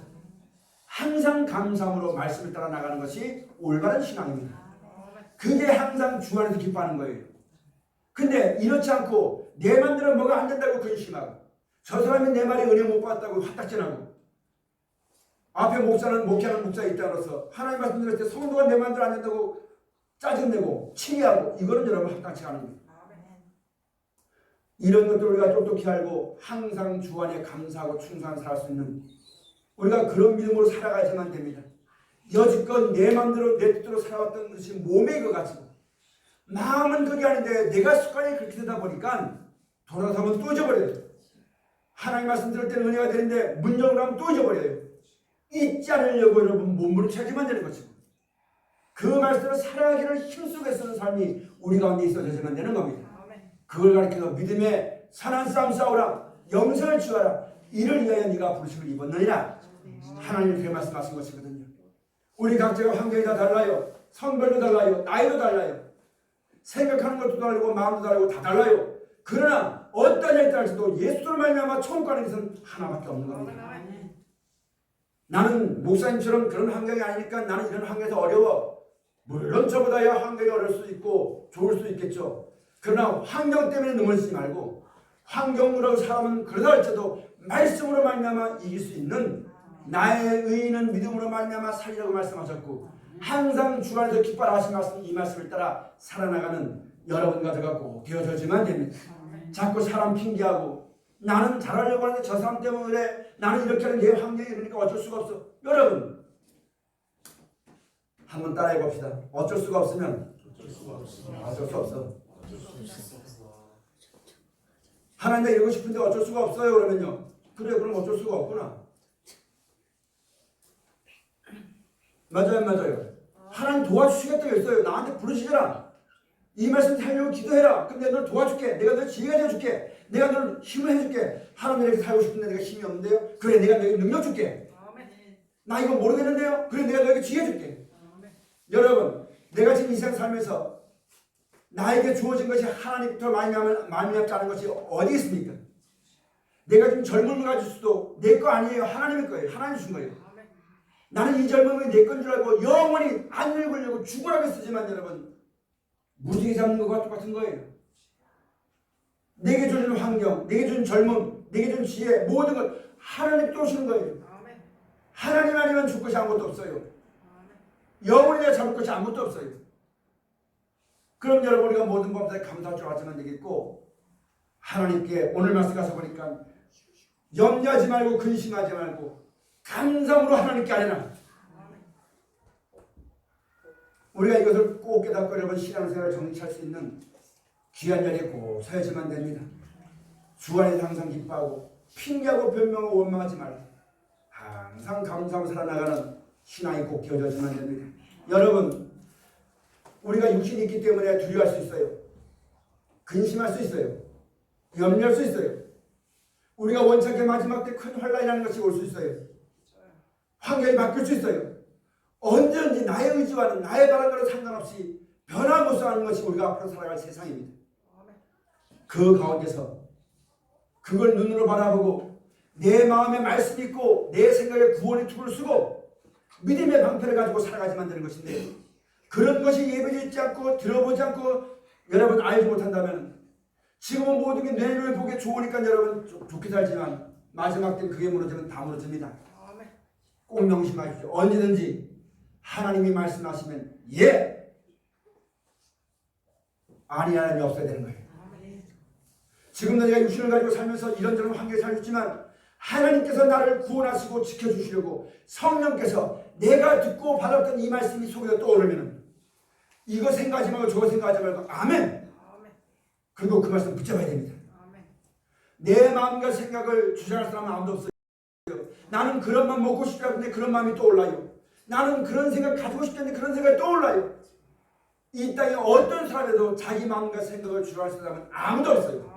항상 감사함으로 말씀을 따라 나가는 것이 올바른 신앙입니다. 그게 항상 주 안에서 기뻐하는 거예요. 근데 이렇지 않고 내 맘대로 뭐가 안 된다고 근심하고 저 사람이 내 말에 은혜 못 받았다고 화딱지나고 앞에 목회하는 목사가 있다고서 하나님 말씀 들을 때 성도가 내 맘대로 안 된다고 짜증내고 치리하고 이거는 여러분 합당치 않은 거예요. 이런 것들 우리가 똑똑히 알고 항상 주 안에 감사하고 충성하며 살 수 있는 우리가 그런 믿음으로 살아가야지만 됩니다. 여지껏 내 마음대로 내 뜻대로 살아왔던 것이 몸의 것 같고 마음은 그게 아닌데 내가 습관이 그렇게 되다 보니까 돌아서면 또 잊어버려요. 하나님 말씀 들을 때는 은혜가 되는데 문정을 하면 또 잊어버려요. 잊지 않으려고 여러분 몸으로 찾으면 되는 것이고 그 말씀을 살아가기를 힘쓰게 쓰는 삶이 우리 가운데 있어져야만 되는 겁니다. 그걸 가리켜서 믿음의 선한 싸움 싸우라 영생을 취하라 이를 위하여 네가 부르심을 입었느니라 하나님이 그렇게 말씀하신 것이거든요. 우리 각자가 환경이 다 달라요. 성별도 달라요. 나이도 달라요. 생각하는 것도 다르고 마음도 다르고 다 달라요. 그러나 어떤 일에 따라서도 예수를 말미암아 천국 가는 것은 하나밖에 없는 겁니다. 나는 목사님처럼 그런 환경이 아니니까 나는 이런 환경에서 어려워. 물론 저보다야 환경이 어려울 수 있고 좋을 수 있겠죠. 그러나 환경 때문에 넘어지지 말고 환경으로 사람은 그러다 할지라도 말씀으로 말미암아 이길 수 있는 나의 의인은 믿음으로 말미암아 살리라고 말씀하셨고 항상 주 안에서 기뻐라 하신 말씀 이 말씀을 따라 살아나가는 여러분과 제가 꼭 되어져야지만 됩니다. 자꾸 사람 핑계하고 나는 잘하려고 하는데 저 사람 때문에 그래 나는 이렇게 하는 내 환경이 이러니까 어쩔 수가 없어. 여러분 한번 따라해 봅시다. 어쩔 수가 없으면 어쩔 수 없어. 하나님 이러고 싶은데 어쩔 수가 없어요. 그러면요. 그래 그럼 어쩔 수가 없구나. 맞아요. 하나님 도와주시겠다고 했어요. 나한테 부르시더라. 이 말씀 살려고 기도해라. 그럼 내가 널 도와줄게. 내가 널 지혜가 되어줄게. 내가 널 힘을 해줄게. 하나님 이렇게 살고 싶은데 내가 힘이 없는데요. 그래 내가 너에게 능력 줄게. 나 이거 모르겠는데요. 그래 내가 너에게 지혜 줄게. 여러분 내가 지금 이 세상 살면서 나에게 주어진 것이 하나님부터 말미암지 않은 것이 어디 있습니까? 내가 지금 젊음을 가질 수도 내 거 아니에요. 하나님의 거예요. 하나님 주신 거예요. 나는 이 젊음이 내 건 줄 알고 영원히 안 늙으려고 죽으라고 쓰지만 여러분 무지개 잡는 것과 똑같은 거예요. 내게 주는 환경, 내게 주는 젊음, 내게 주는 지혜 모든 것 하나님 또 오시는 거예요. 하나님 아니면 줄 것이 아무것도 없어요. 영원히 내가 잡을 것이 아무것도 없어요. 그럼 여러분 우리가 모든 법에 감사할 줄 알지만 되겠고 하나님께 오늘 말씀 가서 보니까 염려하지 말고 근심하지 말고 감사함으로 하나님께 아뢰라. 우리가 이것을 꼭 깨닫고 여러분 신앙생활을 정리할 수 있는 귀한 자리에 꼭 서야지만 됩니다. 주 안에서 항상 기뻐하고 핑계하고 변명하고 원망하지 말고 항상 감사하며 살아나가는 신앙이 꼭 되어져야지만 됩니다. 여러분 우리가 육신이 있기 때문에 두려워할 수 있어요. 근심할 수 있어요. 염려할 수 있어요. 우리가 원착의 마지막 때 큰 환란이라는 것이 올 수 있어요. 환경이 바뀔 수 있어요. 언제든지 나의 의지와는 나의 바람과는 상관없이 변화무쌍 하는 것이 우리가 앞으로 살아갈 세상입니다. 그 가운데서 그걸 눈으로 바라보고 내 마음에 말씀 있고 내 생각에 구원의 툴을 쓰고 믿음의 방패를 가지고 살아가지만 되는 것인데 그런 것이 예배되지 않고 들어보지 않고 여러분 알지 못한다면 지금은 모든 게 내 눈에 보기에 좋으니까 여러분 좋게 살지만 마지막 때 그게 무너지면 다 무너집니다. 꼭 명심하십시오. 언제든지 하나님이 말씀하시면 예! 아니 하나님이 없어야 되는 거예요. 지금도 내가 육신을 가지고 살면서 이런저런 환경에 살고 있지만 하나님께서 나를 구원하시고 지켜주시려고 성령께서 내가 듣고 받았던 이 말씀이 속에 떠오르면 이거 생각하지 말고 저거 생각하지 말고 아멘. 그리고 그 말씀 붙잡아야 됩니다. 내 마음과 생각을 주장할 사람은 아무도 없어요. 나는 그런 맘 먹고 싶다는데 그런 마음이 떠올라요. 나는 그런 생각 가지고 싶다는데 그런 생각이 떠올라요. 이 땅에 어떤 사람에도 자기 마음과 생각을 주장할 사람은 아무도 없어요.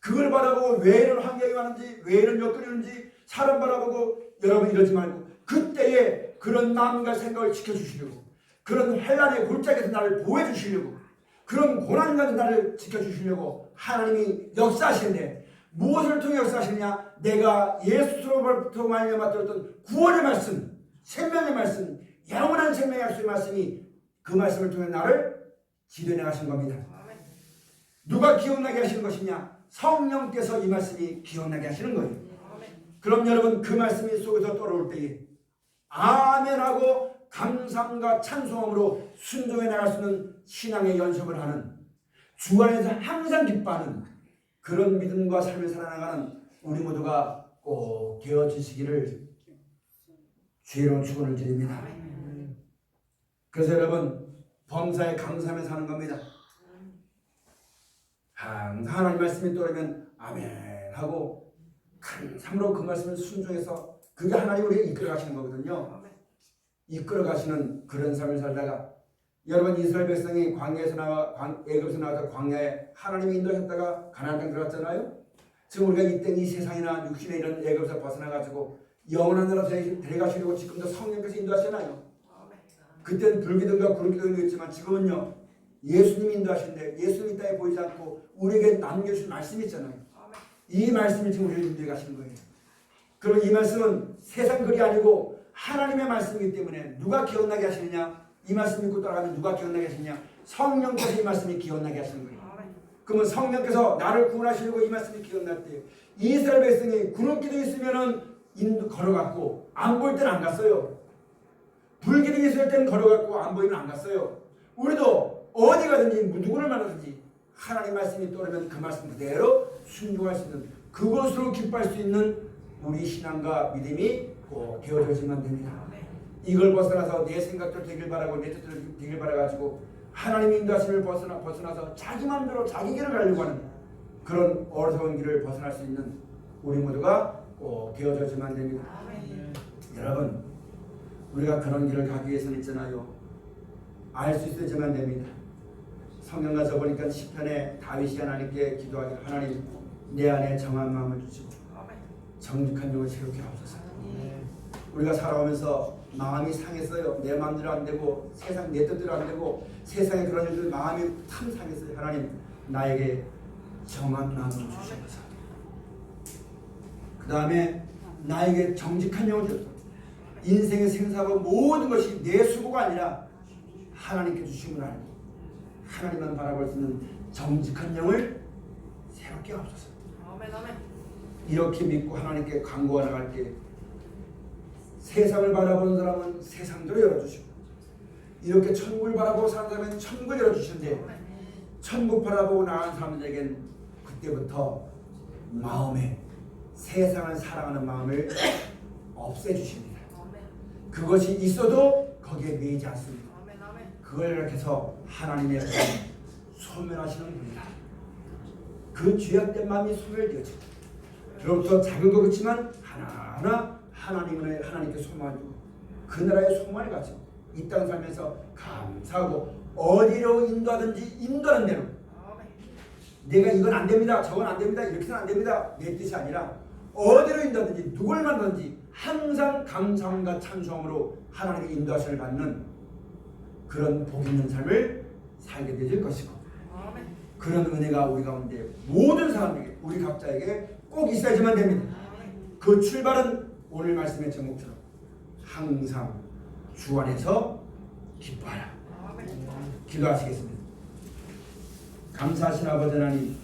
그걸 바라보고 왜 이런 환경이 왔는지 왜 이런 여건이 있는지 사람 바라보고 여러분 이러지 말고 그때에 그런 마음과 생각을 지켜주시려고 그런 환난의 골짜기에서 나를 보호해 주시려고 그런 고난에서 나를 지켜주시려고 하나님이 역사하시는데 무엇을 통해 역사하시느냐? 내가 예수로부터 말미암아 들었던 구원의 말씀, 생명의 말씀, 영원한 생명의 약속의 말씀이 그 말씀을 통해 나를 지도해 나가신 겁니다. 누가 기억나게 하시는 것이냐? 성령께서 이 말씀이 기억나게 하시는 거예요. 그럼 여러분 그 말씀이 속에서 떠오를 때에 아멘하고 감사함과 찬송함으로 순종해 나갈 수 있는 신앙의 연습을 하는 주 안에서 항상 기뻐하는 그런 믿음과 삶을 살아나가는 우리 모두가 꼭 되어지시기를 주의 이름으로 축원을 드립니다. 그래서 여러분 범사에 감사하며 사는 겁니다. 항상 하나님 말씀이 떠오르면 아멘 하고 감사함으로 그 말씀을 순종해서 그게 하나님 우리를 이끌어 가시는 거거든요. 이끌어 가시는 그런 삶을 살다가 여러분 이스라엘 백성이 광야에서 애굽에서 나와서 광야에 하나님이 인도하셨다가 가나안 땅 들어갔잖아요. 지금 우리가 이때 이 세상이나 육신의 이런 애굽에서 벗어나 가지고 영원한 나라 데려가시려고 지금도 성령께서 인도하시나요? 그때는 불기둥과 구름기둥이 있지만 지금은요 예수님이 인도하시는데 예수님이 땅에 보이지 않고 우리에게 남겨주신 말씀이 있잖아요. 이 말씀이 지금 우리를 인도해 가시는 거예요. 그럼 이 말씀은 세상 글이 아니고 하나님의 말씀이기 때문에 누가 기억나게 하시느냐? 이 말씀 믿고 따라가면 누가 기억나게 하시느냐? 성령께서 이 말씀이 기억나게 하시는 거예요. 그러면 성령께서 나를 구원하시려고 이 말씀이 기억날 때 이스라엘 백성이 구름기둥이 있으면은 인도 걸어갔고 안 보일 때는 안 갔어요. 불기둥이 있을 때는 걸어갔고 안 보이면 안 갔어요. 우리도 어디 가든지 누구를 만나든지 하나님 말씀이 떠오르면 그 말씀 그대로 순종할 수 있는 그것으로 기뻐할 수 있는 우리 신앙과 믿음이 꼭 되어져야만 됩니다. 이걸 벗어나서 내 생각대로 되길 바라고 내 뜻대로 되길 바라가지고 하나님의 인도하심을 벗어나서 자기 마음대로 자기 길을 가려고 하는 그런 어리석은 길을 벗어날 수 있는 우리 모두가 꼭 되어져야만 됩니다. 여러분 우리가 그런 길을 가기 위해서는 있잖아요. 알 수 있어야만 됩니다. 성경 가서 보니까 시편에 다윗이 하나님께 기도하기를 하나님 내 안에 정한 마음을 주시고 정직한 영을 새롭게 하옵소서. 우리가 살아오면서 마음이 상했어요. 내 마음대로 안 되고 세상 내 뜻대로 안 되고 세상에 그런 일들 마음이 참 상했어요. 하나님 나에게 정한 마음을 주셔서 그 다음에 나에게 정직한 영을 주셔서 인생의 생사고 모든 것이 내 수고가 아니라 하나님께 주신 걸 알고 하나님만 바라볼 수 있는 정직한 영을 새롭게 하옵소서. 이렇게 믿고 하나님께 간구하 나갈 때 세상을 바라보는 사람은 세상대로 열어주시고 이렇게 천국을 바라보고 사는 사람은 천국을 열어주시는데 천국 바라보고 나가는 사람들에겐 그때부터 마음에 세상을 사랑하는 마음을 없애주십니다. 그것이 있어도 거기에 매이지 않습니다. 그걸 이렇게 해서 하나님의 소멸하시는 분이다. 그 죄악된 마음이 소멸되어지고 그로부터 작은 것 같지만 하나하나 하나님께 소망하고 그 나라의 소망을 가지고 이 땅 살면서 감사하고 어디로 인도하든지 인도하는 대로 내가 이건 안 됩니다 저건 안 됩니다 이렇게는 안 됩니다 내 뜻이 아니라 어디로 인도하든지 누굴 만나든지 항상 감사함과 찬송함으로 하나님의 인도하심을 받는 그런 복 있는 삶을 살게 되질 것이고 그런 은혜가 우리 가운데 모든 사람에게 우리 각자에게 꼭 있어야지만 됩니다. 그 출발은 오늘 말씀의 제목처럼 항상 주 안에서 기뻐하라. 기도하시겠습니다. 감사하신 아버지 하나님